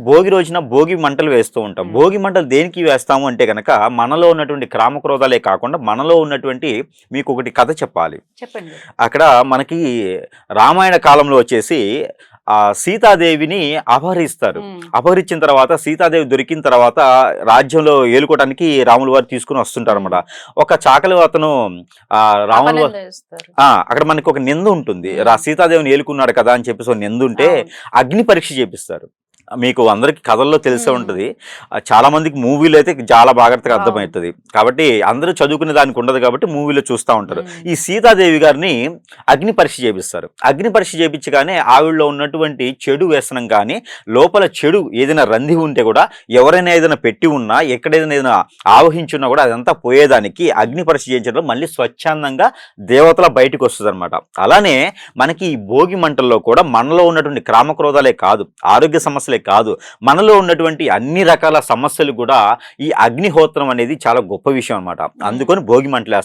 భోగి రోజున భోగి మంటలు వేస్తూ ఉంటాం. భోగి మంటలు దేనికి వేస్తాము అంటే గనక మనలో ఉన్నటువంటి కామక్రోధాలే కాకుండా మనలో ఉన్నటువంటి మీకు ఒకటి కథ చెప్పాలి. చెప్పండి. అక్కడ మనకి రామాయణ కాలంలో వచ్చేసి సీతాదేవిని అపహరిస్తారు. అపహరించిన తర్వాత సీతాదేవి దొరికిన తర్వాత రాజ్యంలో ఏలుకోవడానికి రాముల వారు తీసుకుని వస్తుంటారు అనమాట. ఒక చాకలి అతను రాముల అక్కడ మనకి ఒక నింద ఉంటుంది, సీతాదేవిని ఏలుకున్నాడు కదా అని చెప్పేసి ఒక నింద ఉంటే అగ్ని పరీక్ష చేపిస్తారు. మీకు అందరికి కథల్లో తెలిసే ఉంటుంది, చాలా మందికి మూవీలో అయితే చాలా జాగ్రత్తగా అర్థమవుతుంది. కాబట్టి అందరూ చదువుకునే దానికి ఉండదు కాబట్టి మూవీలో చూస్తూ ఉంటారు. ఈ సీతాదేవి గారిని అగ్ని పరీక్ష చేపిస్తారు. అగ్ని పరీక్ష చేపించగానే ఆవిడలో ఉన్నటువంటి చెడు వ్యసనం కానీ లోపల చెడు ఏదైనా రంది ఉంటే కూడా ఎవరైనా ఏదైనా పెట్టి ఉన్నా ఎక్కడైనా ఆవహించున్నా కూడా అదంతా పోయేదానికి అగ్ని పరీక్ష చేయించడం మళ్ళీ స్వచ్ఛందంగా దేవతల బయటకు వస్తుంది అనమాట. అలానే మనకి ఈ భోగి మంటల్లో కూడా మనలో ఉన్నటువంటి కామక్రోధాలే కాదు, ఆరోగ్య సమస్యలే కాదు, మనలో ఉన్నటువంటి అన్ని రకాల సమస్యలు కూడా ఈ అగ్నిహోత్రం అనేది చాలా గొప్ప విషయం అనమాట. అందుకని భోగి మంటలు